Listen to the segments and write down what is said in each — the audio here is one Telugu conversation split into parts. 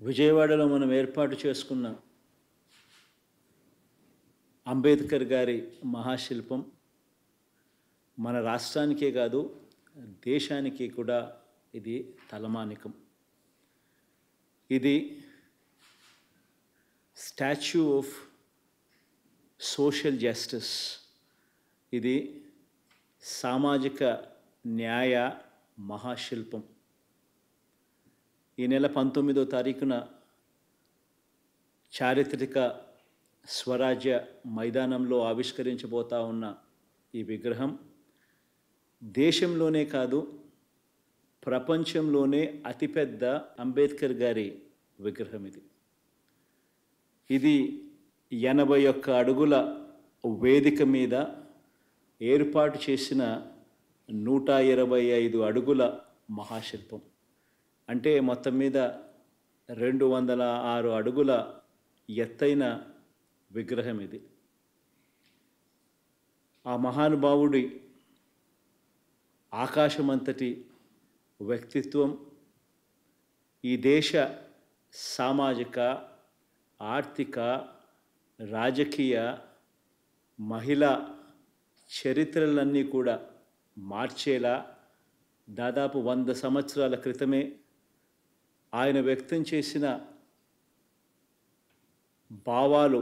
విజయవాడలో మనం ఏర్పాటు చేసుకున్న అంబేద్కర్ గారి మహాశిల్పం మన రాష్ట్రానికే కాదు దేశానికి కూడా ఇది తలమానికం. ఇది స్టాచ్యూ ఆఫ్ సోషల్ జస్టిస్, ఇది సామాజిక న్యాయ మహాశిల్పం. ఈ నెల 19వ తారీఖున చారిత్రక స్వరాజ్య మైదానంలో ఆవిష్కరించబోతా ఉన్న ఈ విగ్రహం దేశంలోనే కాదు ప్రపంచంలోనే అతిపెద్ద అంబేద్కర్ గారి విగ్రహం. ఇది 81 అడుగుల వేదిక మీద ఏర్పాటు చేసిన 125 అడుగుల మహాశిల్పం. అంటే మొత్తం మీద 206 అడుగుల ఎత్తైన విగ్రహం ఇది. ఆ మహానుభావుడి ఆకాశమంతటి వ్యక్తిత్వం ఈ దేశ సామాజిక, ఆర్థిక, రాజకీయ, మహిళా చరిత్రలన్నీ కూడా మార్చేలా దాదాపు 100 సంవత్సరాల క్రితమే ఆయన వ్యక్తం చేసిన భావాలు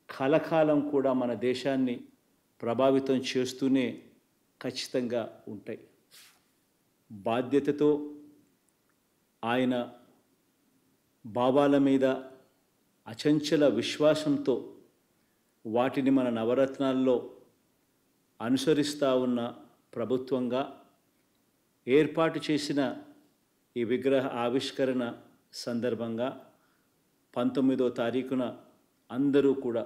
కలకాలం కూడా మన దేశాన్ని ప్రభావితం చేస్తూనే ఖచ్చితంగా ఉంటాయి. బాధ్యతతో ఆయన భావాల మీద అచంచల విశ్వాసంతో వాటిని మన నవరత్నాల్లో అనుసరిస్తూ ఉన్న ప్రభుత్వంగా ఏర్పాటు చేసిన ఈ విగ్రహ ఆవిష్కరణ సందర్భంగా 19వ తారీఖున అందరూ కూడా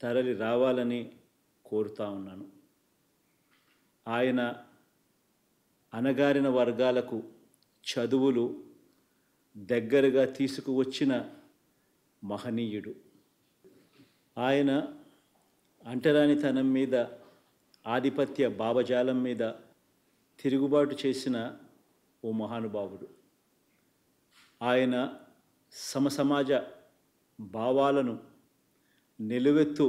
తరలి రావాలని కోరుతా ఉన్నాను. ఆయన అణగారిన వర్గాలకు చదువులు దగ్గరగా తీసుకువచ్చిన మహనీయుడు. ఆయన అంటరానితనం మీద, ఆధిపత్య భావజాలం మీద తిరుగుబాటు చేసిన ఓ మహానుభావుడు. ఆయన సమసమాజ భావాలను నిలువెత్తు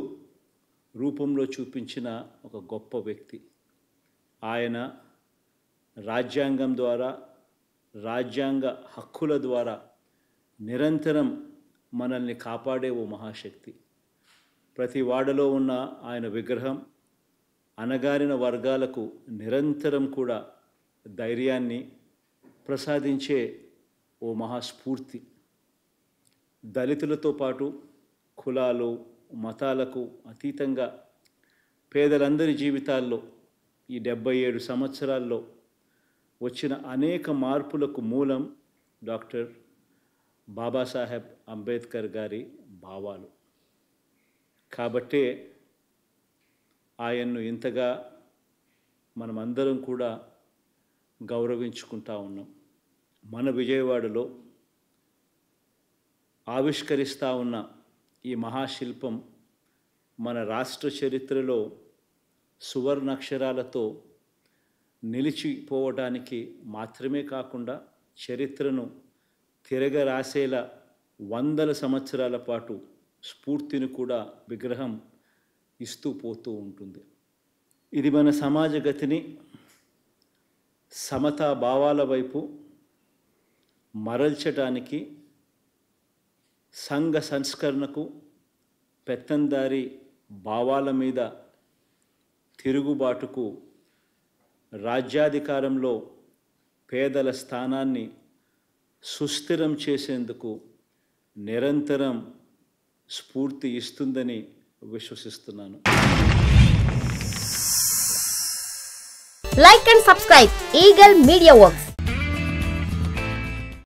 రూపంలో చూపించిన ఒక గొప్ప వ్యక్తి. ఆయన రాజ్యాంగం ద్వారా, రాజ్యాంగ హక్కుల ద్వారా నిరంతరం మనల్ని కాపాడే ఓ మహాశక్తి. ప్రతి వాడలో ఉన్న ఆయన విగ్రహం అణగారిన వర్గాలకు నిరంతరం కూడా ధైర్యాన్ని ప్రసాదించే ఓ మహాస్ఫూర్తి. దళితులతో పాటు కులాలు, మతాలకు అతీతంగా పేదలందరి జీవితాల్లో ఈ 77 సంవత్సరాల్లో వచ్చిన అనేక మార్పులకు మూలం డాక్టర్ బాబాసాహెబ్ అంబేద్కర్ గారి భావాలు. కాబట్టే ఆయన్ను ఇంతగా మనమందరం కూడా గౌరవించుకుంటా ఉన్నాం. మన విజయవాడలో ఆవిష్కరిస్తూ ఉన్న ఈ మహాశిల్పం మన రాష్ట్ర చరిత్రలో సువర్ణాక్షరాలతో నిలిచిపోవడానికి మాత్రమే కాకుండా చరిత్రను తిరగరాసేలా 100 సంవత్సరాల పాటు స్ఫూర్తిని కూడా విగ్రహం ఇస్తూ పోతూ ఉంటుంది. ఇది మన సమాజ గతిని సమతా భావాల వైపు మరల్చడానికి, సంఘ సంస్కరణకు, పెత్తందారి భావాల మీద తిరుగుబాటుకు, రాజ్యాధికారంలో పేదల స్థానాన్ని సుస్థిరం చేసేందుకు నిరంతరం స్ఫూర్తి ఇస్తుందని విశ్వసిస్తున్నాను. Like and subscribe Eagle Media Works.